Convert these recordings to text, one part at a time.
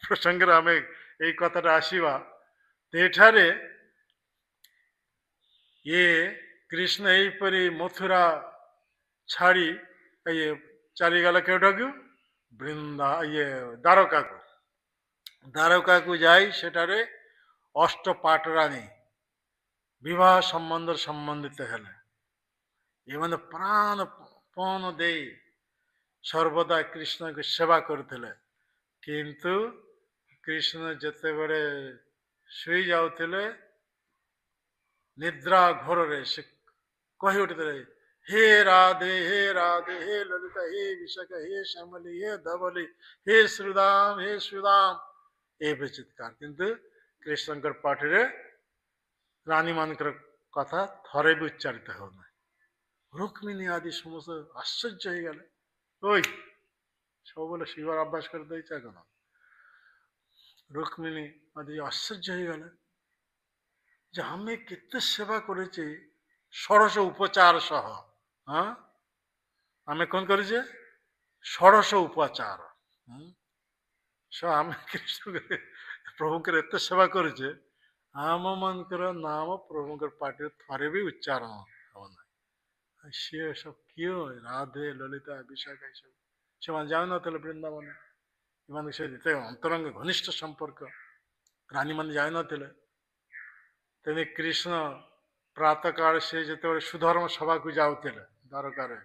ପ୍ରସଙ୍ଗରେ ଆମେ ଏଇ କଥାଟା ଆସିବା। ଏଠାରେ ଇଏ କୃଷ୍ଣ ଏହିପରି ମଥୁରା ଛାଡ଼ି ଇଏ ଚାଲିଗଲା କେଉଁଠାକୁ? ଦ୍ୱାରକାକୁ। ଦ୍ୱାରକାକୁ ଯାଇ ସେଠାରେ ଅଷ୍ଟପାଟରାଣୀ ବିବାହ ସମ୍ବନ୍ଧରେ ସମ୍ବନ୍ଧିତ ହେଲେ। ଏମାନେ ପ୍ରାଣପଣ ଦେଇ ସର୍ବଦା କୃଷ୍ଣଙ୍କୁ ସେବା କରୁଥିଲେ। କିନ୍ତୁ କୃଷ୍ଣ ଯେତେବେଳେ ଶୋଇ ଯାଉଥିଲେ ନିଦ୍ରା ଘୋରରେ ସେ କହି ଉଠୁଥିଲେ, ହେ ରାଧେ ହେ ଲଳିତା ହେ ବିଶାଖା ହେ ଶ୍ୟାମଲି ହେ ଧବଲି ହେ ଶ୍ରୀରାମ ଏବେ ଚିତ୍କାର। କିନ୍ତୁ କୃଷ୍ଣଙ୍କର ପାଟିରେ ରାଣୀ ମାନଙ୍କର କଥା ଥରେ ବି ଉଚ୍ଚାରିତ ହେଉନାହିଁ। ରୁକ୍ମିଣୀ ଆଦି ସମସ୍ତେ ଆଶ୍ଚର୍ଯ୍ୟ ହେଇଗଲେ। ଓଇ ସବୁବେଳେ ଶିବର ଅଭ୍ୟାସ କରିଦେଇଛ କଣ? ରୁକ୍ମିଣୀ ଆଦି ଆଶ୍ଚର୍ଯ୍ୟ ହେଇଗଲେ ଯେ ଆମେ କେତେ ସେବା କରୁଛେ ଷୋଡ଼ଶ ଉପଚାର ସହ। ହଁ, ଆମେ କଣ କରୁଛେ? ଷୋଡ଼ଶ ଉପଚାର। ଆମେ କୃଷ୍ଣ ପ୍ରଭୁଙ୍କର ଏତେ ସେବା କରୁଛେ, ଆମ ମାନଙ୍କର ନାମ ପ୍ରଭୁଙ୍କର ପାଟିରେ ଥରେ ବି ଉଚ୍ଚାରଣ ହବ ନାହିଁ। ସିଏ ସବୁ କିଏ? ରାଧେ ଲଳିତା ବିଶାଖା ସବୁ ସେମାନେ ଜାଣିନଥିଲେ ବୃନ୍ଦାବନ। ଏମାନଙ୍କ ସହିତ ଏତେ ଅନ୍ତରଙ୍ଗ ଘନିଷ୍ଠ ସମ୍ପର୍କ ରାଣୀମାନେ ଜାଣିନଥିଲେ। ତେଣୁ କୃଷ୍ଣ ପ୍ରାତଃକାଳ ସେ ଯେତେବେଳେ ସୁଧର୍ମ ସଭାକୁ ଯାଉଥିଲେ ଦ୍ୱାରକାରେ,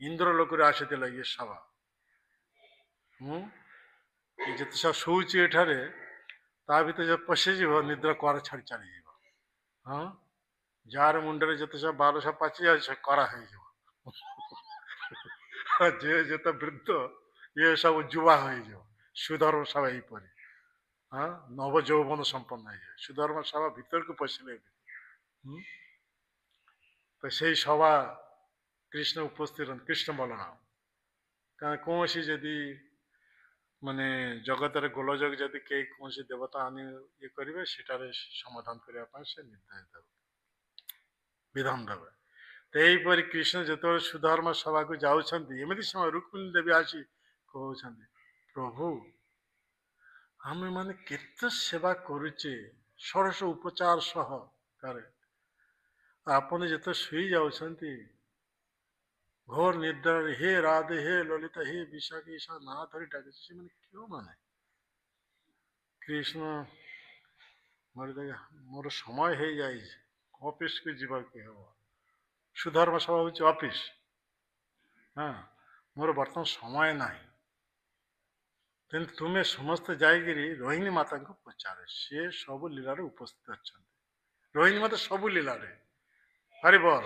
ଇନ୍ଦ୍ର ଲୋକରୁ ଆସିଥିଲା ଇଏ ସଭା। ଯେତେ ସବୁ ଶୋଉଛି ଏଠାରେ, ତା ଭିତରେ ଯଦି ପଶିଯିବ ନିଦ୍ରା କୁଆଡ଼େ ଛାଡ଼ି ଚାଲିଯିବ। ହଁ, ଯାହାର ମୁଣ୍ଡରେ ଯେତେ ସବୁ ବାଲ ସବୁ ପାଚି ଯାଉଛି ସେ କରା ହେଇଯିବ। ଯେ ଯେତେ ବୃଦ୍ଧ ଇଏ ସବୁ ଯୁବା ହେଇଯିବ। ସୁଧର୍ମ ସଭା ଏହିପରି ନବ ଯୌବନ ସମ୍ପନ୍ନ ହେଇଯାଏ ସୁଧର୍ମ ସଭା ଭିତରକୁ ପଶିଲେ। ତ ସେଇ ସଭା କୃଷ୍ଣ ଉପସ୍ଥିତ, କୃଷ୍ଣ ବଳରାମ। କାରଣ କୌଣସି ଯଦି ମାନେ ଜଗତରେ ଗୋଲଯୋଗ ଯଦି କେହି କୌଣସି ଦେବତା ଆଣି ଇଏ କରିବେ, ସେଠାରେ ସମାଧାନ କରିବା ପାଇଁ ସେ ନିର୍ଦ୍ଦେଶ ଦେବେ, ବିଧାନ ଦେବେ। ତ ଏହିପରି କୃଷ୍ଣ ଯେତେବେଳେ ସୁଧର୍ମ ସଭାକୁ ଯାଉଛନ୍ତି, ଏମିତି ସମୟ ରୁକ୍ମିଣୀ ଦେବୀ ଆସି କହୁଛନ୍ତି, ପ୍ରଭୁ ଆମେ ମାନେ କେତେ ସେବା କରୁଛେ ଷୋଡ଼ଶ ଉପଚାର ସହକାରେ, ଆପଣ ଯେତେ ଶୋଇ ଯାଉଛନ୍ତି ଘୋର ନିଦ୍ରାରେ ହେ ରାଧେ ହେ ଲଳିତା ହେ ବିଶାଖା ଏସା ନାଁ ଧରି ଡାକୁଛି, ସେମାନେ କେଉଁମାନେ? କୃଷ୍ଣ ମୋର ସମୟ ହେଇଯାଇଛି, ଅଫିସକୁ ଯିବାକୁ ହେବ। ସୁଧର୍ମ ସଭା ହଉଛି ଅଫିସ। ମୋର ବର୍ତ୍ତମାନ ସମୟ ନାହିଁ। ତେଣୁ ତୁମେ ସମସ୍ତେ ଯାଇକିରି ରୋହିଣୀ ମାତାଙ୍କୁ ପଚାର, ସିଏ ସବୁ ଲୀଳାରେ ଉପସ୍ଥିତ ଅଛନ୍ତି। ରୋହିଣୀ ମାତା ସବୁ ଲୀଳାରେ ହରିବଲ।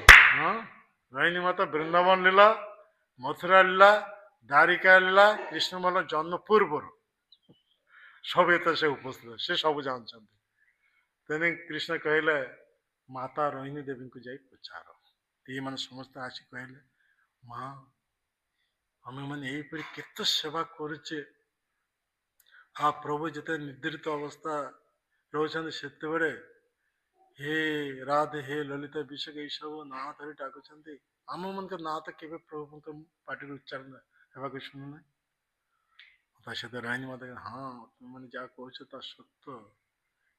ରୋହିଣୀ ମାତା ବୃନ୍ଦାବନ ଲୀଳା, ମଥୁରା ଲୀଳା, ଦ୍ୱାରିକା ଲୀଳା, କୃଷ୍ଣମଲ ଜନ୍ମ ପୂର୍ବରୁ ସବୁ ଏତେ ସେ ଉପସ୍ଥିତ, ସେ ସବୁ ଜାଣିଛନ୍ତି। ତେଣୁ କୃଷ୍ଣ କହିଲେ ମାତା ରୋହିଣୀ ଦେବୀଙ୍କୁ ଯାଇ ପଚାର। ଏଇମାନେ ସମସ୍ତେ ଆସି କହିଲେ, ମା ଆମେ ମାନେ ଏହିପରି କେତେ ସେବା କରୁଛେ। ପ୍ରଭୁ ଯେତେ ନିଦ୍ରିତ ଅବସ୍ଥା ରହୁଛନ୍ତି ସେତେବେଳେ ହେ ରାଧେ ହେ ଲଳିତା ବିଶାଖା ଏସବୁ ନାଁ ଧରି ଡାକୁଛନ୍ତି। ଆମ ମାନଙ୍କ ନାଁ ତ କେବେ ପ୍ରଭୁଙ୍କ ପାଟିରୁ ଉଚ୍ଚାରଣ ହେବାକୁ ଶୁଣୁନାହିଁ। ତା ସହିତ ରାଣୀ ମାତା, ହଁ ତୁମେ ମାନେ ଯାହା କହୁଛ ତା ସତ୍ୟ।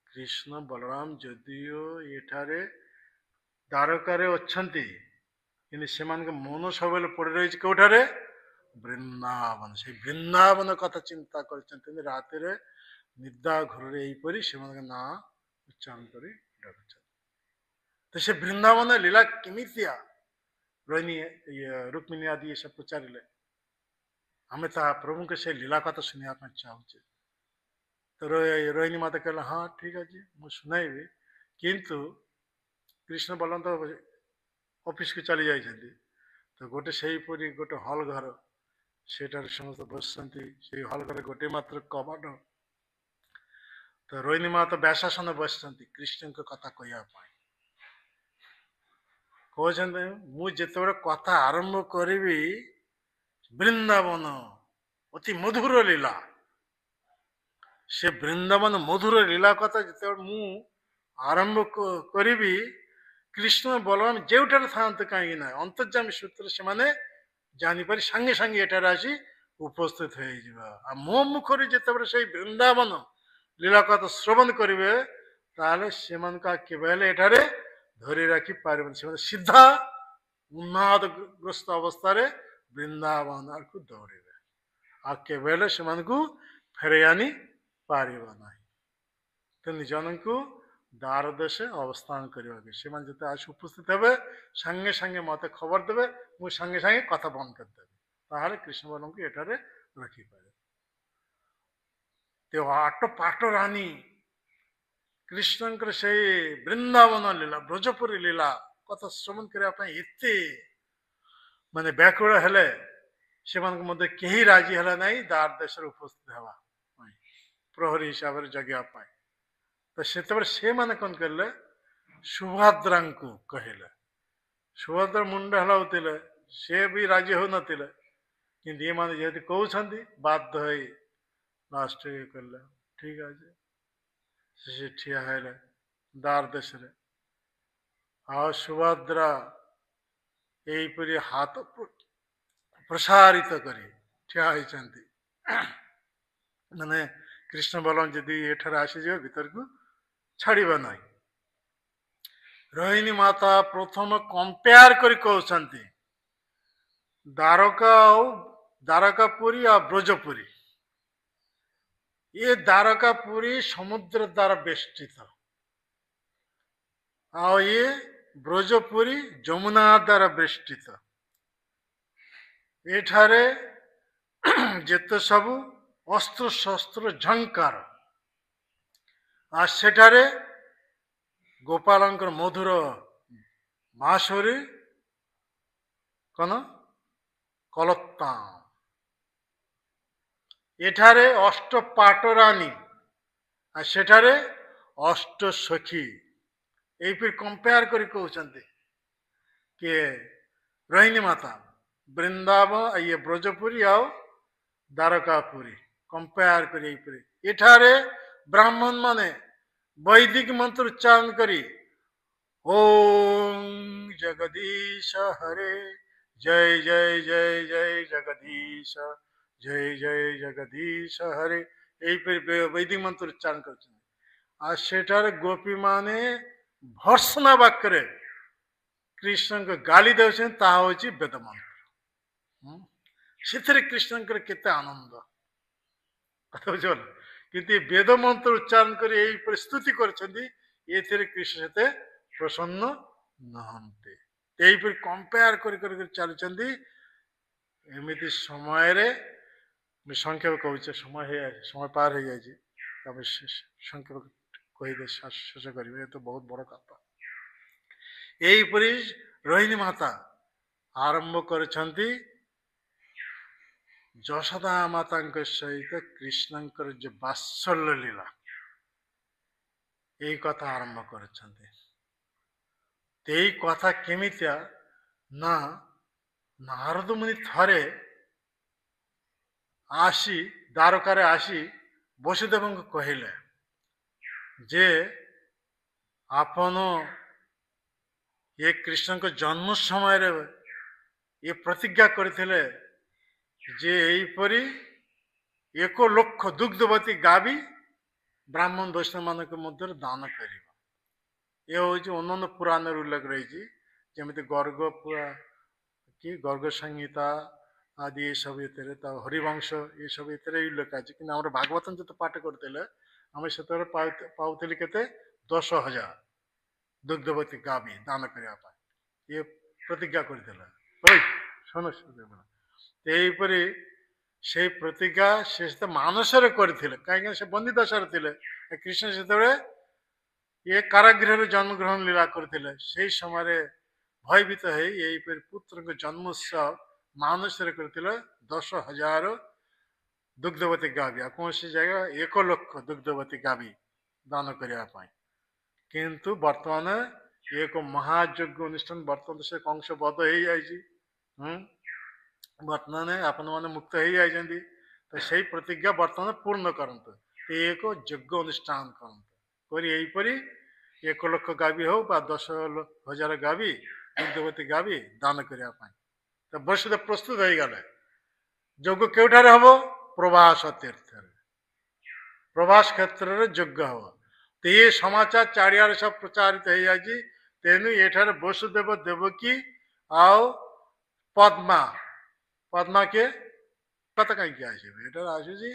କୃଷ୍ଣ ବଳରାମ ଯଦିଓ ଏଠାରେ ଦ୍ୱାରକାରେ ଅଛନ୍ତି, କିନ୍ତୁ ସେମାନଙ୍କ ମନ ସବୁବେଳେ ପଡ଼ି ରହିଛି କେଉଁଠାରେ? ବୃନ୍ଦାବନ। ସେଇ ବୃନ୍ଦାବନ କଥା ଚିନ୍ତା କରିଛନ୍ତି। ରାତିରେ ନିଦ୍ରା ଘରରେ ଏହିପରି ସେମାନଙ୍କ ନାଁ ଉଚ୍ଚାରଣ କରି ଡାକୁଛନ୍ତି। ତ ସେ ବୃନ୍ଦାବନ ଲୀଳା କେମିତିଆ? ରୁକ୍ମିଣୀ ଆଦି ଏସବୁ ପଚାରିଲେ। ଆମେ ତା ପ୍ରଭୁଙ୍କ ସେ ଲୀଳା କଥା ଶୁଣିବା ପାଇଁ ଚାହୁଁଛେ। ତ ରୋହିଣୀ ମାତା କହିଲା, ହଁ ଠିକ ଅଛି, ମୁଁ ଶୁଣାଇବି। କିନ୍ତୁ କୃଷ୍ଣ ବଳରାମ ତ ଅଫିସକୁ ଚାଲି ଯାଇଛନ୍ତି। ତ ଗୋଟେ ସେଇପରି ଗୋଟେ ହଲ୍ ଘର, ସେଠାରେ ସମସ୍ତେ ବସିଛନ୍ତି। ସେଇ ହଲ୍ ଘରେ ଗୋଟେ ମାତ୍ର କବାଟ। ତ ରୋହିଣୀ ମାତା ବ୍ୟାସାସନ ବସିଛନ୍ତି କୃଷ୍ଣଙ୍କ କଥା କହିବା ପାଇଁ। କହୁଛନ୍ତି, ମୁଁ ଯେତେବେଳେ କଥା ଆରମ୍ଭ କରିବି, ବୃନ୍ଦାବନ ଅତି ମଧୁର ଲୀଳା, ସେ ବୃନ୍ଦାବନ ମଧୁର ଲୀଳା କଥା ଯେତେବେଳେ ମୁଁ ଆରମ୍ଭ କରିବି, କୃଷ୍ଣ ବଳରାମ ଯେଉଁଠାରେ ଥାଆନ୍ତୁ କାହିଁକି ନା ଅନ୍ତର୍ଯାମୀ ସୂତ୍ର ସେମାନେ ଜାଣିପାରି ସାଙ୍ଗେ ସାଙ୍ଗେ ଏଠାରେ ଆସି ଉପସ୍ଥିତ ହେଇଯିବା। ଆଉ ମୋ ମୁଖରୁ ଯେତେବେଳେ ସେଇ ବୃନ୍ଦାବନ ଲୀଳା କଥା ଶ୍ରବଣ କରିବେ ତାହେଲେ ସେମାନଙ୍କୁ ଆଉ କେବେ ହେଲେ ଏଠାରେ ଧରି ରଖି ପାରିବନି। ସେମାନେ ସିଧା ଉନ୍ମାଦଗ୍ରସ୍ତ ଅବସ୍ଥାରେ ବୃନ୍ଦାବନ ଆଡ଼କୁ ଦୌଡ଼ିବେ। ଆଉ କେବେ ହେଲେ ସେମାନଙ୍କୁ ଫେରାଇ ଆଣି ପାରିବ ନାହିଁ। ତ ନିଜମାନଙ୍କୁ ଦ୍ୱାର ଦେଶେ ଅବସ୍ଥାନ କରିବାକୁ ସେମାନେ ଯେତେ ଆସି ଉପସ୍ଥିତ ହେବେ ସାଙ୍ଗେ ସାଙ୍ଗେ ମୋତେ ଖବର ଦେବେ, ମୁଁ ସାଙ୍ଗେ ସାଙ୍ଗେ କଥା ବନ୍ଦ କରିଦେବି। ତାହେଲେ କୃଷ୍ଣବର୍ଣ୍ଣଙ୍କୁ ଏଠାରେ ରଖିପାରିବେ। ତେଣୁ ଆଟ ପାଟ ରାଣୀ କୃଷ୍ଣଙ୍କର ସେଇ ବୃନ୍ଦାବନ ଲୀଳା ବ୍ରଜପୁରୀ ଲୀଳା କଥା ଶ୍ରବଣ କରିବା ପାଇଁ ଏତେ ମାନେ ବ୍ୟାକୁଳ ହେଲେ ସେମାନଙ୍କ ମଧ୍ୟରେ କେହି ରାଜି ହେଲା ନାହିଁ ଦ୍ୱାର ଦେଶରେ ଉପସ୍ଥିତ ହେବା ପାଇଁ, ପ୍ରହରୀ ହିସାବରେ ଜଗିବା ପାଇଁ। ତ ସେତେବେଳେ ସେମାନେ କ'ଣ କଲେ, ସୁଭଦ୍ରାଙ୍କୁ କହିଲେ। ସୁଭଦ୍ରା ମୁଣ୍ଡ ହଲାଉଥିଲେ, ସେ ବି ରାଜି ହଉନଥିଲେ, କିନ୍ତୁ ଏମାନେ ଯେହେତୁ କହୁଛନ୍ତି ବାଧ୍ୟ ହୋଇ ଲାଷ୍ଟରେ କଲେ ଠିକ ଅଛି। ସେ ଠିଆ ହେଲେ ଦ୍ୱାର ଦେଶରେ। ଆଉ ସୁଭଦ୍ରା ଏହିପରି ହାତ ପ୍ରସାରିତ କରି ଠିଆ ହୋଇଛନ୍ତି, ମାନେ କୃଷ୍ଣ ବଳରାମ ଯଦି ଏଠାରେ ଆସିଯିବେ ଭିତରକୁ ଛାଡ଼ିବ ନାହିଁ। ରୋହିଣୀ ମାତା ପ୍ରଥମ କମ୍ପେୟାର କରି କହୁଛନ୍ତି ଦ୍ୱାରକା ଆଉ ଦ୍ୱାରକାପୁରୀ ଆଉ ବ୍ରଜପୁରୀ। ये द्वारकापुरी समुद्र द्वारा बेष्टित, और ये ब्रजपुरी जमुना द्वारा बेष्टित। एठारे जेते सबु अस्त्र शस्त्र झंकार आ सेठारे गोपालंकर मधुर बांसुरी कौन कलत्ताम। एठारे अष्ट पाटरानी आ सेठारे अष्ट सखी। यही कंपेयर कर कहते कि रोहिणी माता वृंदावन ये ब्रजपुरी आओ द्वारकापुरी कंपेयर कर एठारे ब्राह्मण माने वैदिक मंत्र उच्चारण करी ओम जगदीश हरे जय जय जय जय जगदीश जय जय जगदीश हरे यही वैदिक मंत्र उच्चारण कर गोपी माने भर्सना वाक्य कृष्ण को गाली दे वेद मंत्र से कृष्ण केते आनंद बुझल कि वेद मंत्र उच्चारण कर स्तुति कर कृष्ण से प्रसन्न नहंते यही कंपेयर कर चलती एमती समय संक्षेप कहूँ समय पार हो जाए संक्षेप कहीदे शेष करेंगे तो बहुत बड़ कथा। यहीपरी रोहिणी माता आरंभ कर यशोदा माता सहित कृष्णकर जो बात्सल्य लीला यही कथा आरंभ कर कथा केमितिया ना नारद मुनि थरे आसी द्वारकार आसी वसुदेव को कहले जे आपण ये कृष्ण को जन्म समय ये प्रतिज्ञा करते जे यहीपरी 1 लक्ष दुग्धवती गावी ब्राह्मण वैष्णव मान मध्य दान कर ये हूँ अन्य पुराण उल्लेख रही जमी गर्ग कि गर्ग संहिता आदि ये सब ये हरिवंश ये सब ये उल्लेख आज कि भागवतम जो पाठ करते आम से पाते के 10,000 दुग्धवती गावी दान करने ये प्रतिज्ञा करते यहीपरी से प्रतिज्ञा से मानसर करते कहीं से बंदी दशा थे कृष्ण से ये कारागृह जन्म ग्रहण लीला करते से समय भयभीत हो यही पुत्र को जन्मोत्सव मानसर करते 10,000 दुग्धवती गावी कौन सी जगह 1 लक्ष दुग्धवती गावी दान करने किंतु वर्तमान एक महायज्ञ अनुष्ठान वर्तमान से कंसबद्ध हो जाए वर्तमान आपण मैंने मुक्त हो जाती तो सही प्रतिज्ञा वर्तमान पूर्ण करते एक यज्ञ अनुष्ठान करते यहीपरी 1 लक्ष गावी हो 10,000 गावी दुग्धवती गावी दान करने तो वसुदेव प्रस्तुत हो गले ଯଜ୍ଞ କେଉଁଠାରେ ହବ? ପ୍ରଭାସ ତୀର୍ଥରେ, ପ୍ରଭାସ କ୍ଷେତ୍ରରେ ଯଜ୍ଞ ହବ। ତ ଏ ସମାଚାର ଚାରିଆଡେ ସବୁ ପ୍ରଚାରିତ ହେଇଯାଇଛି। ତେଣୁ ଏଠାରେ ବସୁଦେବ ଦେବକୀ ଆଉ ପଦ୍ମା, ପଦ୍ମା କିଏ? କଥା କାହିଁକି ଆସିବେ? ଏଠାରେ ଆସୁଛି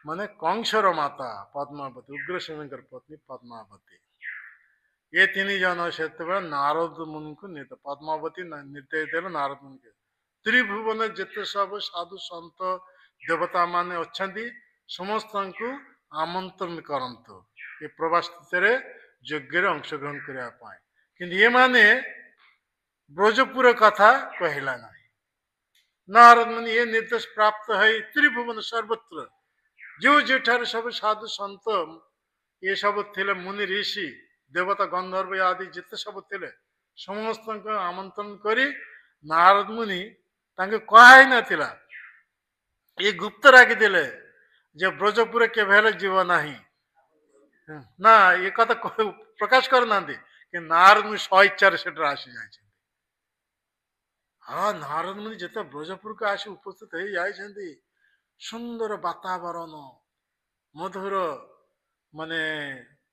ମାନେ କଂସର ମାତା ପଦ୍ମାବତୀ, ଉଗ୍ରସେନଙ୍କର ପତ୍ନୀ ପଦ୍ମାବତୀ। ଏ ତିନି ଜଣ ସେତେବେଳେ ନାରଦ ମୁନିଙ୍କୁ ପଦ୍ମାବତୀ ନିର୍ଦ୍ଦେଶ ଦେଲେ ନାରଦ ମୁନିଙ୍କୁ, ତ୍ରିଭୁବନ ଯେତେ ସବୁ ସାଧୁ ସନ୍ଥ ଦେବତା ମାନେ ଅଛନ୍ତି ସମସ୍ତଙ୍କୁ ଆମନ୍ତ୍ରଣ କରନ୍ତୁ ଏ ପ୍ରଭାସ ତୀର୍ଥରେ ଯଜ୍ଞରେ ଅଂଶଗ୍ରହଣ କରିବା ପାଇଁ। କିନ୍ତୁ ଏମାନେ ବ୍ରଜପୁର କଥା କହିଲା ନାହିଁ। ନାରଦ ମୁନି ଏ ନିର୍ଦ୍ଦେଶ ପ୍ରାପ୍ତ ହେଇ ତ୍ରିଭୁବନ ସର୍ବତ୍ର ଯେଉଁ ଯେଠାରେ ସବୁ ସାଧୁ ସନ୍ଥ ଏ ସବୁ ଥିଲେ, ମୁନି ଋଷି ଦେବତା ଗନ୍ଧର୍ବ ଆଦି ଯେତେ ସବୁ ଥିଲେ ସମସ୍ତଙ୍କୁ ଆମନ୍ତ୍ରଣ କରି ନାରଦ ମୁନି ତାଙ୍କୁ କୁହା ହେଇନଥିଲା, ଏ ଗୁପ୍ତ ରାଖିଥିଲେ ଯେ ବ୍ରଜପୁର କେବେ ହେଲେ ଯିବ ନାହିଁ। ନା ଏ କଥା ପ୍ରକାଶ କରୁନାହାନ୍ତି କି ନାରଦ ମୁନି ସ୍ୱଇଚ୍ଛାରେ ସେଠାରେ ଆସି ଯାଇଛନ୍ତି। ହଁ, ନାରଦ ମୁନି ଯେତେ ବ୍ରଜପୁରକୁ ଆସି ଉପସ୍ଥିତ ହେଇ ଯାଇଛନ୍ତି, ସୁନ୍ଦର ବାତାବରଣ, ମଧୁର ମାନେ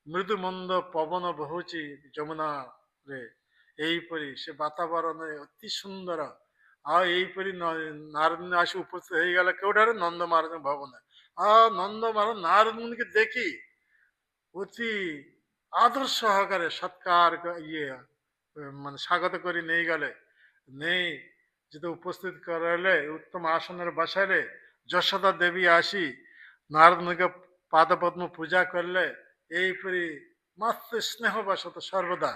ମୃଦୁ ମନ୍ଦ ପବନ ବହୁଛି ଯମୁନାରେ, ଏଇପରି ସେ ବାତାବରଣ ଅତି ସୁନ୍ଦର। ଆଉ ଏଇପରି ନାରଦ ମୁନି ଆସି ଉପସ୍ଥିତ ହେଇଗଲା କେଉଁଠାରେ? ନନ୍ଦ ମହାରାଜ ଭବନ। ଆଉ ନନ୍ଦ ମହାରାଜ ନାରଦ ମୁନିକି ଦେଖି ଅତି ଆଦର ସହକାରେ ସତ୍କାର ମାନେ ସ୍ୱାଗତ କରି ନେଇଗଲେ। ନେଇ ଯେତେ ଉପସ୍ଥିତ କରାଇଲେ, ଉତ୍ତମ ଆସନରେ ବସାଇଲେ। ଯଶୋଦା ଦେବୀ ଆସି ନାରଦ ମୁନିଙ୍କ ପାଦ ପଦ୍ମ ପୂଜା କଲେ। ଏଇପରି ମାତ୍ର ସ୍ନେହ ବଶତ ସର୍ବଦା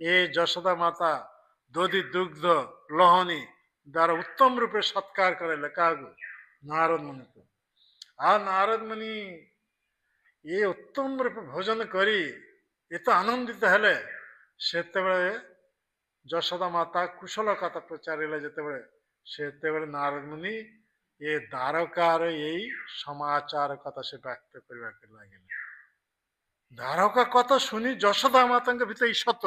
ଏ ଯଶୋଦା ମାତା ଦଧି ଦୁଗ୍ଧ ଲହଣୀ ଦ୍ୱାରା ଉତ୍ତମ ରୂପେ ସତ୍କାର କରାଇଲେ। କାହାକୁ? ନାରଦ ମୁନିକୁ। ଆଉ ନାରଦ ମୁନି ଏ ଉତ୍ତମ ରୂପେ ଭୋଜନ କରି ଏତେ ଆନନ୍ଦିତ ହେଲେ। ସେତେବେଳେ ଯଶୋଦା ମାତା କୁଶଳ କଥା ପଚାରିଲେ ଯେତେବେଳେ, ସେତେବେଳେ ନାରଦ ମୁନି ଏ ଦ୍ୱାରକାର ଏଇ ସମାଚାର କଥା ସେ ବ୍ୟକ୍ତ କରିବାକୁ ଲାଗିଲେ। ଦ୍ୱାରକା କଥା ଶୁଣି ଯଶୋଦା ମାତାଙ୍କ ଭିତରେ ଈଶତ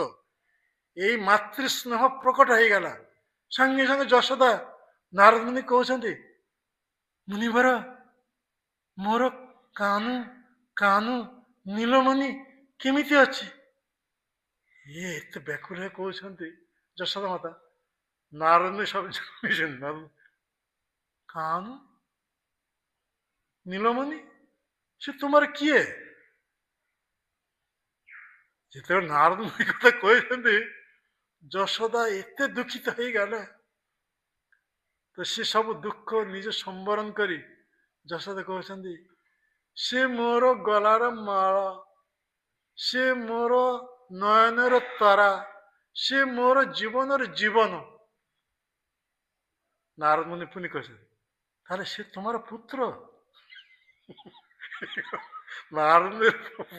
ଏଇ ମାତୃ ସ୍ନେହ ପ୍ରକଟ ହେଇଗଲା। ସାଙ୍ଗେ ସାଙ୍ଗେ ଯଶୋଦା ନାରଦ ମୁନି କହୁଛନ୍ତି, ମୁନିବର ମୋର କାହ୍ନୁ କାହ୍ନୁ ନୀଳମଣି କେମିତି ଅଛି? ଇଏ ଏତେ ବ୍ୟାକୁଳ କହୁଛନ୍ତି ଯଶୋଦା ମାତା। ନାରଦ ମୁନି ସବୁ ଜାଣିଛନ୍ତି, କାହ୍ନୁ ନୀଳମଣି ସେ ତୁମର କିଏ? ଯେତେବେଳେ ନାରଦ ମୁନି କଥା କହିଛନ୍ତି, ଯଶୋଦା ଏତେ ଦୁଃଖିତ ହେଇଗଲେ। ତ ସେ ସବୁ ଦୁଃଖ ନିଜ ସମ୍ବରଣ କରି ଯଶୋଦା କହୁଛନ୍ତି, ସେ ମୋର ଗଳାର ମାଳ, ସେ ମୋର ନୟନର ତାରା, ସେ ମୋର ଜୀବନର ଜୀବନ। ନାରଦ ମୁନି ପୁଣି କହିଛନ୍ତି, ତାହେଲେ ସେ ତୁମର ପୁତ୍ର? ନାରଦ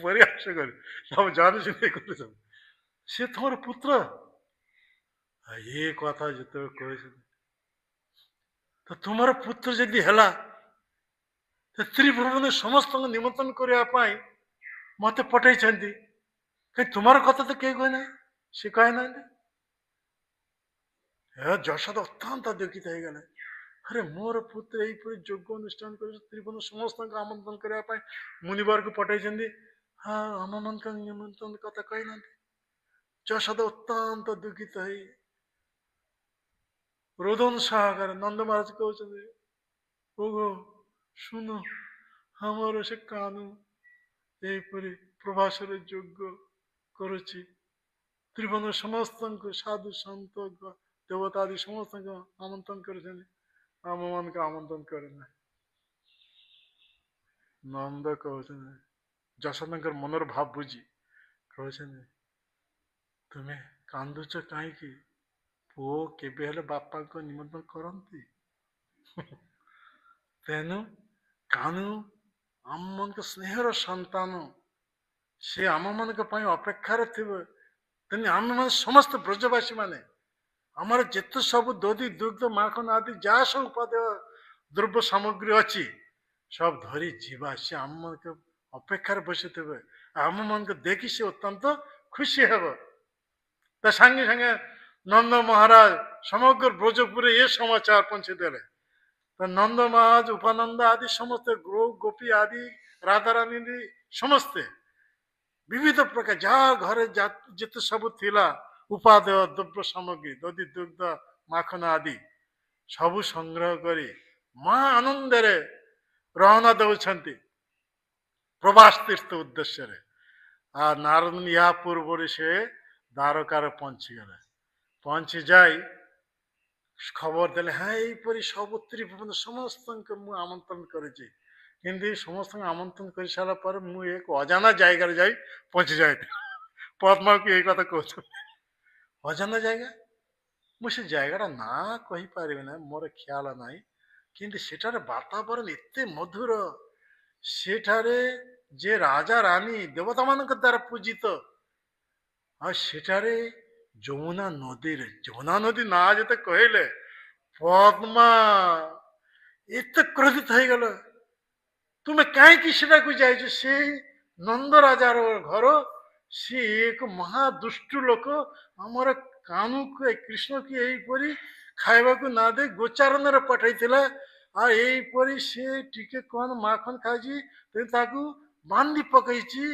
ପରିହାସ କରି ସବୁ ଜାଣିଛନ୍ତି ସେ ତୁମର ପୁତ୍ର? ଏ କଥା ଯେତେବେଳେ କହିଛନ୍ତି, ତ ତୁମର ପୁତ୍ର ଯଦି ହେଲା, ତ୍ରିଭୁବନ ସମସ୍ତଙ୍କୁ ନିମନ୍ତ୍ରଣ କରିବା ପାଇଁ ମତେ ପଠେଇଛନ୍ତି, କାହିଁ ତୁମର କଥା ତ କେହି କହିନାହିଁ, ସେ କହିନାହାନ୍ତି। ଯଶୋଦା ଅତ୍ୟନ୍ତ ଦୁଃଖିତ ହେଇଗଲେ। ଆରେ ମୋର ପୁତ୍ର ଏଇପରି ଯୋଗ ଅନୁଷ୍ଠାନ କରି ତ୍ରିଭୁବନ ସମସ୍ତଙ୍କୁ ଆମନ୍ତ୍ରଣ କରିବା ପାଇଁ ମୁନିବରକୁ ପଠେଇଛନ୍ତି, ହଁ ଆମମାନଙ୍କ ନିମନ୍ତ୍ରଣ କଥା କହିନାହାନ୍ତି। ଯଶୋଦା ଅତ୍ୟନ୍ତ ଦୁଃଖିତ ହେଇ ରୋଦନ ସହକାରେ ନନ୍ଦ ମହାରାଜ କହୁଛନ୍ତି, ଓହୋ ଶୁଣ, ଆମର ସେ କାହ୍ନୁ ଏହିପରି ପ୍ରଭାସରେ ଯୋଗ କରୁଛି, ତ୍ରିଭୁବନ ସମସ୍ତଙ୍କୁ ସାଧୁ ସନ୍ଥ ଦେବତା ଆଦି ସମସ୍ତଙ୍କୁ ଆମନ୍ତ୍ରଣ କରିଛନ୍ତି, ଆମମାନଙ୍କୁ ଆମନ୍ତ୍ରଣ କରିନାହିଁ। ନନ୍ଦ କହୁଛନ୍ତି, ଯଶୋଦାଙ୍କର ମନର ଭାବ ବୁଝି କହୁଛନ୍ତି, ତୁମେ କାନ୍ଦୁଛ କାହିଁକି? ପୁଅ କେବେ ହେଲେ ବାପାଙ୍କ ନିମନ୍ତ୍ରଣ କରନ୍ତି? ତେଣୁ କାହ୍ନୁ ଆମମାନଙ୍କ ସ୍ନେହର ସନ୍ତାନ, ସେ ଆମମାନଙ୍କ ପାଇଁ ଅପେକ୍ଷାରେ ଥିବ। ତେଣୁ ଆମେମାନେ ସମସ୍ତ ବ୍ରଜବାସୀ ମାନେ ଆମର ଯେତେ ସବୁ ଦଧି ଦୁଗ୍ଧ ମାଖନ ଆଦି ଯାହା ସବୁ ଉପାଦେୟ ଦ୍ରବ୍ୟ ସାମଗ୍ରୀ ଅଛି ସବୁ ଧରି ଯିବା। ସେ ଆମମାନଙ୍କ ଅପେକ୍ଷାରେ ବସିଥିବେ। ଆମମାନଙ୍କୁ ଦେଖି ସେ ଅତ୍ୟନ୍ତ ଖୁସି ହେବ। ତା ସାଙ୍ଗେ ସାଙ୍ଗେ ନନ୍ଦ ମହାରାଜ ସମଗ୍ର ବ୍ରଜପୁରରେ ଏ ସମାଚାର ପହଞ୍ଚେଇ ଦେଲେ। ତ नंद महाराज उपानंद आदि समस्त गोपी आदि राधारानी समस्ते विविध प्रकार जहाँ घरे जिते सब थिला उपादेय द्रव्य सामग्री दधि दुग्ध माखन आदि सब संग्रह करी महा आनंद रहना दौरान प्रवास तीर्थ उद्देश्य नारद या पूर्व से द्वारकार पहुंची गले पहुंची जाए खबर देले हाँ यहीपरी सब त्रिभुवन समस्त आमंत्रण करेছি কিন্তু समस्त आमंत्रण कर सारा पर मु एक अजाना जगह जाई पहुंची जाए पद्मा को यही कथा कहते अजाना जगह मुझे जगह ना कही पारि ना मोर ख्याल ना किंतु सेठार वातावरण एते मधुर सेठारे जे राजा रानी देवता मान द्वारा पूजित और सेठारे যমুনা নদীর যমুনা নদী না যেতে কহিলে পদ্মা এতে ক্রোধিত হয়ে গেল তুমি কাইকি সেটাকে যাইছো সেই নন্দ রাজার ঘর সে এক মহাদুষ্ট লোক আমার কানুকে কৃষ্ণকে এইপরি খাইবাকু না দে গোচারণରେ ପଠାଇଥିଲା আর এইপରି ସେ ଟିକେ କଣ ମାଖନ ଖାଇଛି ତାକୁ ବାନ୍ଧି ପକେଇଛି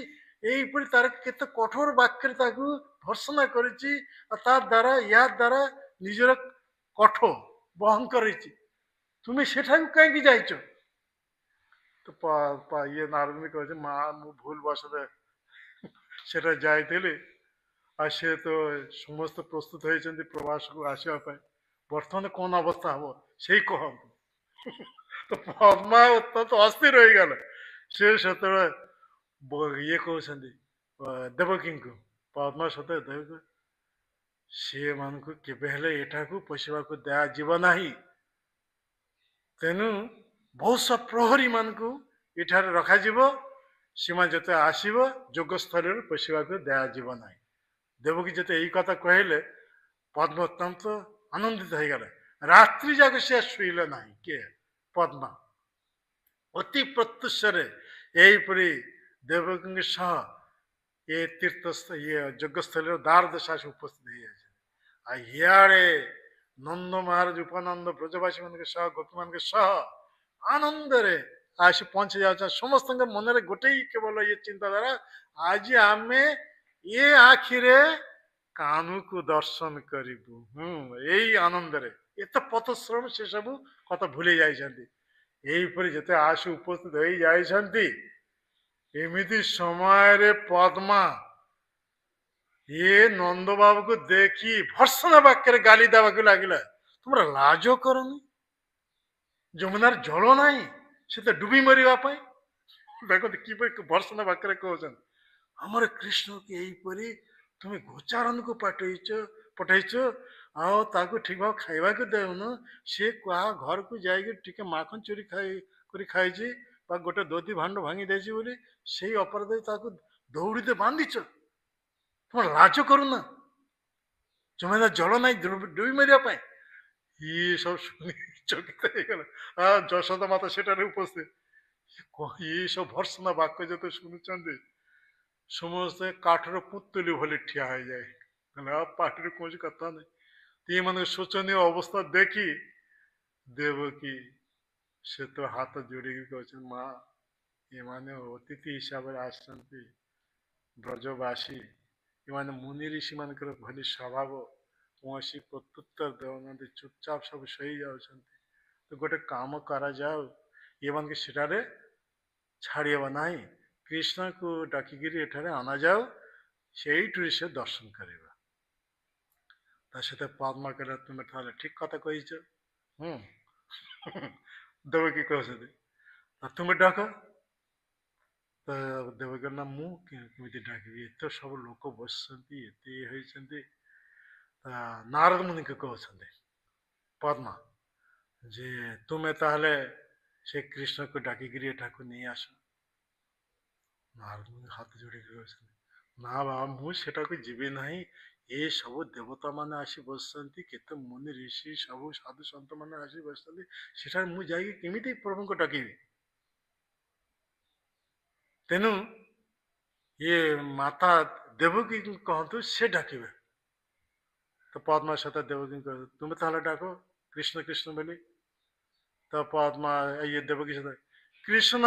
এইপରି ତାର କେତେ କଠୋର ବାକ୍ୟରେ ତାକୁ ଭର୍ସନା କରିଛି ଆଉ ତା ଦ୍ୱାରା ୟା ଦ୍ୱାରା ନିଜର କଠ ବହନ କରିଛି তুমি সেটাকে কাହିଁକି ଯାଇଛ তো ଇଏ ନାରଦ କହୁଛି ମା ମୁଁ ଭୁଲ ବଶରେ ସେଟା ଯାଇଥିଲି ଆଉ ସେ ତ ସମସ୍ତେ ପ୍ରସ୍ତୁତ ହେଇଛନ୍ତି ପ୍ରବାସକୁ ଆସିବା ପାଇଁ ବର୍ତ୍ତମାନ କଣ ଅବସ୍ଥା ହବ ସେଇ କହନ୍ତୁ ତ ପଦ୍ମା ଅତ୍ୟନ୍ତ ଅସ୍ଥିର ହେଇଗଲା ସେ ସେତେବେଳେ ଇଏ କହୁଛନ୍ତି ଦେବକୀଙ୍କୁ ପଦ୍ମା ସତ ଦେବକୀ ସେମାନଙ୍କୁ କେବେ ହେଲେ ଏଠାକୁ ପଶିବାକୁ ଦିଆଯିବ ନାହିଁ ତେଣୁ ବହୁତ ପ୍ରହରୀ ମାନଙ୍କୁ ଏଠାରେ ରଖାଯିବ ସେମାନେ ଯେତେ ଆସିବ ଯୋଗସ୍ଥଳୀରେ ପଶିବାକୁ ଦିଆଯିବ ନାହିଁ ଦେବକୀ ଯେତେ ଏଇ କଥା କହିଲେ ପଦ୍ମ ଅତ୍ୟନ୍ତ ଆନନ୍ଦିତ ହେଇଗଲେ ରାତ୍ରି ଯାକ ସେ ଶୋଇଲେ ନାହିଁ କିଏ ପଦ୍ମା ଅତି ପ୍ରତ୍ୟୁଷରେ ଏହିପରି ଦେବକୀଙ୍କ ସହ ଏ ତୀର୍ଥ ଇଏ ଯଜ୍ଞସ୍ଥଳୀର ଦ୍ୱାର ଦେଶ ଆସି ଉପସ୍ଥିତ ହେଇଯାଇଛି ଆଉ ଇଆଡ଼େ ନନ୍ଦ ମହାରାଜ ଉପାନନ୍ଦ ବ୍ରଜବାସୀ ମାନଙ୍କ ସହ ଗୋପୀ ମାନଙ୍କ ସହ ଆନନ୍ଦରେ ଆସି ପହଞ୍ଚି ଯାଉଛନ୍ତି ସମସ୍ତଙ୍କ ମନରେ ଗୋଟେ କେବଳ ଇଏ ଚିନ୍ତାଧାରା ଆଜି ଆମେ ଏ ଆଖିରେ କାହ୍ନୁକୁ ଦର୍ଶନ କରିବୁ ଏଇ ଆନନ୍ଦରେ ଏତେ ପଥଶ୍ରମ ସେ ସବୁ କଥା ଭୁଲି ଯାଇଛନ୍ତି ଏହିପରି ଯେତେ ଆସି ଉପସ୍ଥିତ ହେଇ ଯାଇଛନ୍ତି ଏମିତି ସମୟରେ ପଦ୍ମା ଇଏ ନନ୍ଦ ବାବୁକୁ ଦେଖି ଭର୍ସନା ବାକ୍ୟରେ ଗାଲି ଦେବାକୁ ଲାଗିଲା ତୁମର ଲାଜ କରନି ଯମୁନାର ଜଳ ନାହିଁ ସେ ତ ଡୁବି ମରିବା ପାଇଁ ଦେଖନ୍ତୁ କିପରି ଭର୍ସନା ବାକ୍ୟରେ କହୁଛନ୍ତି ଆମର କୃଷ୍ଣକୁ ଏହିପରି ତୁମେ ଗୋଚାରଣକୁ ପଠେଇଛ ଆଉ ତାକୁ ଠିକ ଭାବେ ଖାଇବାକୁ ଦେଉନ ସେ କାହା ଘରକୁ ଯାଇକି ଟିକେ ମାଖନ ଚୋରି କରି ଖାଇଛି ବା ଗୋଟେ ଦଧି ଭାଣ୍ଡ ଭାଙ୍ଗି ଦେଇଛି ବୋଲି ସେଇ ଅପରାଧରେ ତାକୁ ଦୌଡ଼ିতে ବାନ୍ଧିଛ ତୁମ ଲାଜ କରୁନ ଜମିଦାର ଜଳ ନାହିଁ ଡୁବି ମରିବା ପାଇଁ ଇଏ ସବୁ ଶୁଣି ଚକିତ ହେଇଗଲା ଯଶୋଦା ମାତା ସେଠାରେ ଉପସ୍ଥିତ ଇଏ ସବୁ ଭର୍ସନା ବାକ୍ୟ ଯେତେ ଶୁଣୁଛନ୍ତି ସମସ୍ତେ କାଠର ପୁତୁଲି ଭଳି ଠିଆ ହେଇଯାଏ ପାଟିରେ କୌଣସି କଥା ନାହିଁ ଏମାନଙ୍କ ଶୋଚନୀୟ ଅବସ୍ଥା ଦେଖି ଦେବକୀ ସେ ତ ହାତ ଯୋଡ଼ିକି କହୁଛନ୍ତି ମା ଏମାନେ ଅତିଥି ହିସାବରେ ଆସିଛନ୍ତି ବ୍ରଜବାସୀ ଏମାନେ ମୁନି ଋଷି ମାନଙ୍କର ଭଳି ସ୍ୱଭାବ କୌଣସି ପ୍ରତ୍ୟୁତ୍ତର ଦେଉନାହାନ୍ତି ଚୁପଚାପ ସବୁ ଶୋଇ ଯାଉଛନ୍ତି ତ ଗୋଟେ କାମ କରାଯାଉ ଏମାନଙ୍କୁ ସେଠାରେ ଛାଡ଼ି ହେବ ନାହିଁ କୃଷ୍ଣକୁ ଡାକିକିରି ଏଠାରେ ଅଣାଯାଉ ସେଇଠୁ ସେ ଦର୍ଶନ କରିବା ତା ସହିତ ପଦ୍ମା କହିଲା ତୁମେ ତାହେଲେ ଠିକ କଥା କହିଛ ଦେବକୀ କହୁଛନ୍ତି ତୁମେ ଡାକ ତ ଦେବକୀ ନା ମୁଁ କେମିତି ଡାକିବି ଏତେ ସବୁ ଲୋକ ବସିଛନ୍ତି ଏତେ ହେଇଛନ୍ତି ନାରଦ ମୁନିଙ୍କୁ କହୁଛନ୍ତି ପଦ୍ମା ଯେ ତୁମେ ତାହେଲେ ସେ କୃଷ୍ଣକୁ ଡାକିକିରି ଏଠାକୁ ନେଇ ଆସ ନାରଦ ମୁନି ହାତ ଯୋଡ଼ିକି କହୁଛନ୍ତି ନା ବାବା ମୁଁ ସେଟାକୁ ଯିବି ନାହିଁ ଏ ସବୁ ଦେବତା ମାନେ ଆସି ବସିଛନ୍ତି କେତେ ମୁନି ଋଷି ସବୁ ସାଧୁ ସନ୍ଥ ମାନେ ଆସି ବସିଛନ୍ତି ସେଠାରେ ମୁଁ ଯାଇକି କେମିତି ପ୍ରଭୁଙ୍କୁ ଡାକିବି ତେଣୁ ଇଏ ମାତା ଦେବକୀ କହନ୍ତୁ ସେ ଡାକିବେ ତ ପଦ୍ମା ସହିତ ଦେବକୀ କହନ୍ତୁ ତୁମେ ତାହେଲେ ଡାକ କୃଷ୍ଣ କୃଷ୍ଣ ବୋଲି ତ ପଦ୍ମା ଇଏ ଦେବକୀ ସହିତ କୃଷ୍ଣ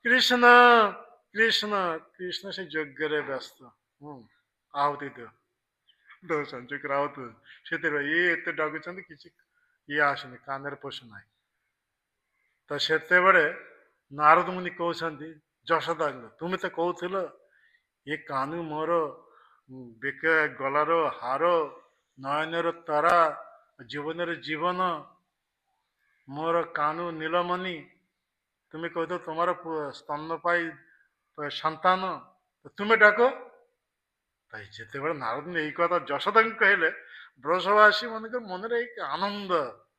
କୃଷ୍ଣ କୃଷ୍ଣ କୃଷ୍ଣ ସେ ଯଜ୍ଞରେ ବ୍ୟସ୍ତ। ଆହୁତି ଦିଅ ଦଉଛନ୍ତି ଯଜ୍ଞରେ ଆହୁତି ସେଥିରେ ଇଏ ଏତେ ଡାକୁଛନ୍ତି କିଛି ଇଏ ଆସୁନି କାନରେ ପଶୁନାହିଁ। ତ ସେତେବେଳେ ନାରଦ ମୁନି କହୁଛନ୍ତି ଯଶୋଦାଙ୍କୁ ତୁମେ ତ କହୁଥିଲ ଏ କାନୁ ମୋର ବେକ ଗଳାର ହାର ନୟନର ତାରା ଜୀବନର ଜୀବନ ମୋର କାନୁ ନୀଳମଣି ତୁମେ କହୁଛ ତୁମର ସ୍ତନ୍ୟପାୟୀ ସନ୍ତାନ ତୁମେ ଡାକ। ତାଇ ଯେତେବେଳେ ନାରଦ ଏଇ କଥା ଯଶୋଦାଙ୍କୁ କହିଲେ ବ୍ରଜବାସୀ ମାନଙ୍କ ମନରେ ଏକ ଆନନ୍ଦ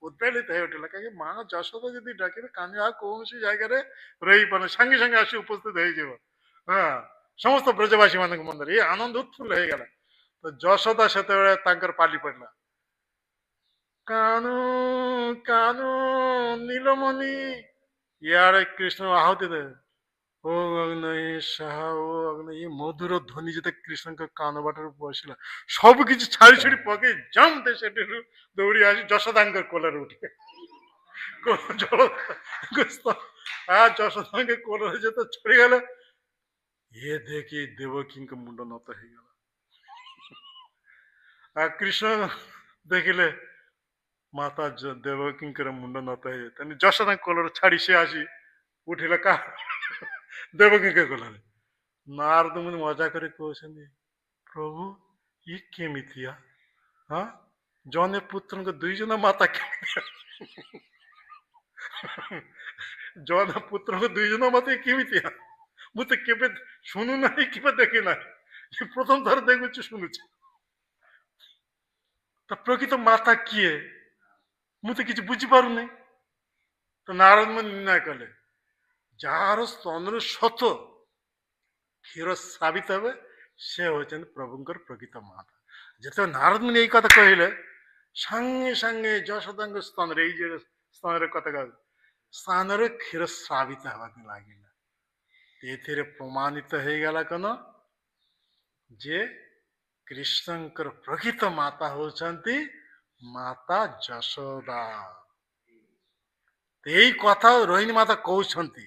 ଉଦ୍ବେଳିତ ହେଇ ଉଠିଲା କାହିଁକି ମା ଯଶୋଦା ଯଦି ଡାକିବେ କାନ୍ୟ ଆଉ କୌଣସି ଜାଗାରେ ରହିପାରୁନି ସାଙ୍ଗେ ସାଙ୍ଗେ ଆସି ଉପସ୍ଥିତ ହେଇଯିବ। ହଁ ସମସ୍ତ ବ୍ରଜବାସୀ ମାନଙ୍କ ମନରେ ଏ ଆନନ୍ଦ ଉତ୍ଫୁଲ୍ଲ ହେଇଗଲା। ତ ଯଶୋଦା ସେତେବେଳେ ତାଙ୍କର ପାଲି ପଡିଲା କାନୁ କାନୁ ନୀଳମଣି ଇଆଡେ କୃଷ୍ଣ ଆହୁତି ଦେବେ ଓ ଅଗ୍ନୀ ସାହା ଓ ଅଗ୍ନି ଏ ମଧୁର ଧ୍ୱନି ଯେତେ କୃଷ୍ଣଙ୍କ କାନ ବାଟରେ ପଶିଲା ସବୁ କିଛି ଛାଡି ଛାଡି ପକେଇ ଜମ୍ପ ସେଠିରୁ ଦୌଡ଼ି ଆସି ଯଶୋଦାଙ୍କ କୋଳରେ ଉଠିବେ ଯଶୋଦାଙ୍କ କୋଳରେ ଯେତେ ଚଢିଗଲେ ଇଏ ଦେଖି ଦେବକୀଙ୍କ ମୁଣ୍ଡ ନତ ହେଇଗଲା। ଆଉ କୃଷ୍ଣ ଦେଖିଲେ ମାତା ଦେବକୀଙ୍କର ମୁଣ୍ଡ ନତ ହେଇଯାଏ ତେଣୁ ଯଶୋଦାଙ୍କ କୋଳରେ ଛାଡି ସେ ଆସି ଉଠିଲା କା ଦେବକୀଙ୍କ କୋଳରେ। ନାରଦ ମୁନି ମଜା କରି କହୁଛନ୍ତି ପ୍ରଭୁ ଇଏ କେମିତିଆ ହଁ ଜଣେ ପୁତ୍ରଙ୍କ ଦୁଇ ଜଣ ମାତା କେମିତିଆ ଜଣେ ପୁତ୍ରଙ୍କ ଦୁଇ ଜଣ ମାତା କେମିତିଆ ମୁଁ ତ କେବେ ଶୁଣୁ ନାହିଁ କେବେ ଦେଖି ନାହିଁ ପ୍ରଥମ ଥର ଦେଖୁଛି ଶୁଣୁଛି। ତ ପ୍ରକୃତ ମାତା କିଏ ମୁଁ ତ କିଛି ବୁଝିପାରୁନି। ତ ନାରଦ ମୁନି ନିର୍ଣ୍ଣୟ କଲେ ଯାହାର ସ୍ତନରୁ ସତ କ୍ଷୀର ସାବିତ ହେବେ ସେ ହଉଛନ୍ତି ପ୍ରଭୁଙ୍କର ପ୍ରକୃତ ମାତା। ଯେତେବେଳେ ନାରଦ ମୁନି ଏଇ କଥା କହିଲେ ସାଙ୍ଗେ ସାଙ୍ଗେ ଯଶୋଦାଙ୍କ ସ୍ତନରେ ଏଇ ଯେ ସ୍ତନରେ କଥା କହିଲେ ସ୍ଥାନରେ କ୍ଷୀର ସ୍ରାବିତ ହେବାକୁ ଲାଗିଲା। ଏଥିରେ ପ୍ରମାଣିତ ହେଇଗଲା କଣ ଯେ କୃଷ୍ଣଙ୍କର ପ୍ରକୃତ ମାତା ହଉଛନ୍ତି ମାତା ଯଶୋଦା। ଏଇ କଥା ରୋହିଣୀ ମାତା କହୁଛନ୍ତି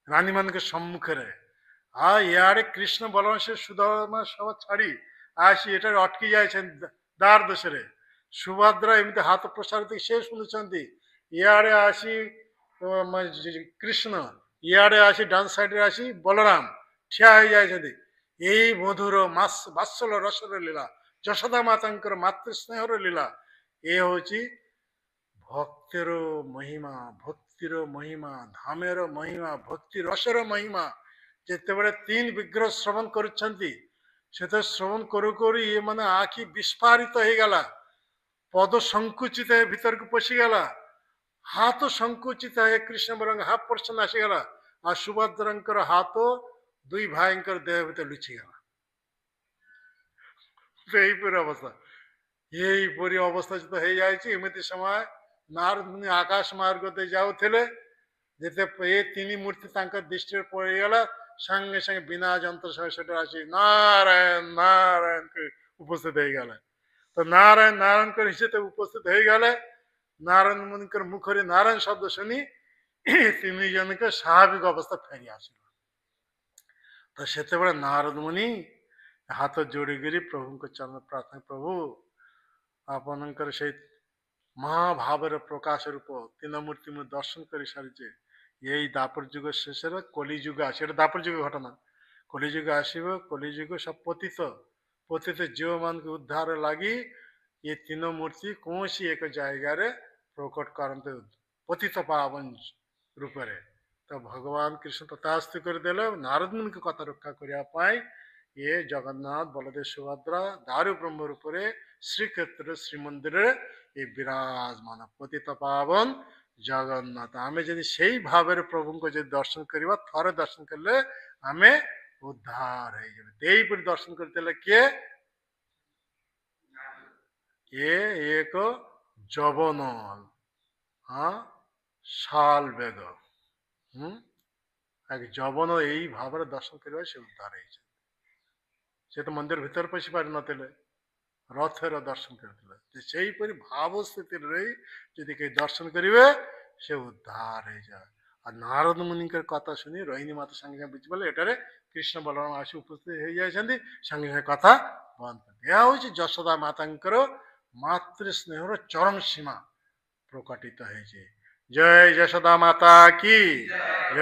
ରାନୀ ମାନଙ୍କ ସମ୍ମୁଖରେ। ଇଆଡେ କୃଷ୍ଣ ବଳରାମ ସେ ସୁଦାମା ସହ ଛାଡି ଆସି ଏଠାରେ ଅଟକି ଯାଇଛନ୍ତି ଦ୍ୱାର ଦେଶରେ। ସୁଭଦ୍ରା ଏମିତି ହାତ ପ୍ରସାରିତ ସେ ଶୁଣୁଛନ୍ତି ଇଆଡେ ଆସି କୃଷ୍ଣ ଇଆଡେ ଆସି ଡାନ୍ସ ସାଇଡରେ ଆସି ବଳରାମ ଠିଆ ହେଇଯାଇଛନ୍ତି। ଏଇ ମଧୁର ବାତ୍ସଲ୍ୟ ରସର ଲୀଳା ଯଶୋଦା ମାତାଙ୍କର ମାତୃ ସ୍ନେହର ଲୀଳା ଏ ହଉଛି ଭକ୍ତିର ମହିମା ଭକ୍ତିର ମହିମା ଧାମର ମହିମା ଭକ୍ତି ରସର ମହିମା। ଯେତେବେଳେ ତିନି ବିଗ୍ରହ ଶ୍ରବଣ କରୁଛନ୍ତି ସେତେ ଶ୍ରବଣ କରୁ କରୁ ଇଏ ମାନେ ଆଖି ବିସ୍ଫାରିତ ହେଇଗଲା ପଦ ସଂକୁଚିତ ଭିତରକୁ ପଶିଗଲା ହାତ ସଂକୁଚିତ ହେ କୃଷ୍ଣ ବରଂ ହାତ ପର୍ସନ ଆସିଗଲା ଆଉ ସୁଭଦ୍ରାଙ୍କର ହାତ ଦୁଇ ଭାଇଙ୍କର ଦେହ ଭିତରେ ଲୁଚିଗଲା। ଏହିପରି ଅବସ୍ଥା ଏହିପରି ଅବସ୍ଥା ଯେତେ ହେଇଯାଇଛି ଏମିତି ସମୟ ନାରଦ ମୁନି ଆକାଶ ମାର୍ଗ ଦେଇ ଯାଉଥିଲେ ଯେତେ ଏ ତିନି ମୂର୍ତ୍ତି ତାଙ୍କ ଦୃଷ୍ଟିରେ ପଡିଗଲା ସାଙ୍ଗେ ସାଙ୍ଗେ ବିନା ଯନ୍ତ୍ର ସହ ସେଠି ଆସି ନାରାୟଣ ନାରାୟଣ ଉପସ୍ଥିତ ହେଇଗଲା। ତ ନାରାୟଣ ନାରାୟଣ କରି ସେତେ ଉପସ୍ଥିତ ହେଇଗଲେ ନାରାୟଣ ମୁନିଙ୍କର ମୁଖରେ ନାରାୟଣ ଶବ୍ଦ ଶୁଣି ତିନି ଜଣଙ୍କ ସ୍ୱାଭାବିକ ଅବସ୍ଥା ଫେରି ଆସିଲା। ତ ସେତେବେଳେ ନାରଦ ମୁନି ହାତ ଯୋଡ଼ିକିରି ପ୍ରଭୁଙ୍କ ଚରଣ ପ୍ରାର୍ଥନା ପ୍ରଭୁ ଆପଣଙ୍କର ସେଇ ମହାଭାବର ପ୍ରକାଶ ରୂପ ତିନ ମୂର୍ତ୍ତି ମୁଁ ଦର୍ଶନ କରି ସାରିଛେ ଏଇ ଦାପର ଯୁଗ ଶେଷରେ କଲିଯୁଗ ଆସିବ ଏଟା ଦାପର ଯୁଗ ଘଟଣା କଲିଯୁଗ ଆସିବ କଲିଯୁଗ ସବୁ ପତିତ ଝିଅମାନଙ୍କୁ ଉଦ୍ଧାର ଲାଗି ଏ ତିନ ମୂର୍ତ୍ତି କୌଣସି ଏକ ଜାଗାରେ ପ୍ରକଟ କରନ୍ତି ପତିତ ପାବନ ରୂପରେ। ତ ଭଗବାନ କୃଷ୍ଣ ତଥାସ୍ତୁ କରିଦେଲେ ନାରଦ ମୁନିଙ୍କ କଥା ରକ୍ଷା କରିବା ପାଇଁ ଏ ଜଗନ୍ନାଥ ବଳଦେବ ସୁଭଦ୍ରା ଦାରୁ ବ୍ରହ୍ମ ରୂପରେ ଶ୍ରୀକ୍ଷେତ୍ର ଶ୍ରୀମନ୍ଦିରରେ ଏ ବିରାଜମାନ ପତିତ ପାବନ ଜଗନ୍ନାଥ। ଆମେ ଯଦି ସେଇ ଭାବରେ ପ୍ରଭୁଙ୍କୁ ଯଦି ଦର୍ଶନ କରିବା ଥରେ ଦର୍ଶନ କଲେ ଆମେ ଉଦ୍ଧାର ହେଇଯିବେ। ଏଇପରି ଦର୍ଶନ କରିଥିଲେ କିଏ ଏ ଏକ ଯବନ ଶାଲ ବେଗ ଯବନ ଏଇ ଭାବରେ ଦର୍ଶନ କରିବା ସେ ଉଦ୍ଧାର ହେଇଛି। ସେ ତ ମନ୍ଦିର ଭିତରେ ପଶି ପାରିନଥିଲେ ରଥର ଦର୍ଶନ କରିଥିଲେ। ସେଇପରି ଭାବ ସ୍ଥିତିରେ ରହି ଯଦି କେହି ଦର୍ଶନ କରିବେ সে উদ্ধার হয়ে যায়। আর নারদ মুনিଙ୍କର କଥା শুনি ରୋହିଣୀ ମାତା ସାଙ୍ଗେ ସାଙ୍ଗେ ବୁଝିପାରିଲେ ଏଠାରେ କୃଷ୍ଣ ବଳରାମ ଆସି ଉପସ୍ଥିତ ହେଇଯାଇଛନ୍ତି, ସାଙ୍ଗେ ସାଙ୍ଗେ କଥା ବନ୍ଦ କରି। ଏହା ହଉଛି ଯଶୋଦା ମାତାଙ୍କର ମାତୃ ସ୍ନେହର ଚରମ ସୀମା ପ୍ରକଟିତ ହେଇଛି। ଜୟ ଯଶୋଦା ମାତା କି ଜୟ।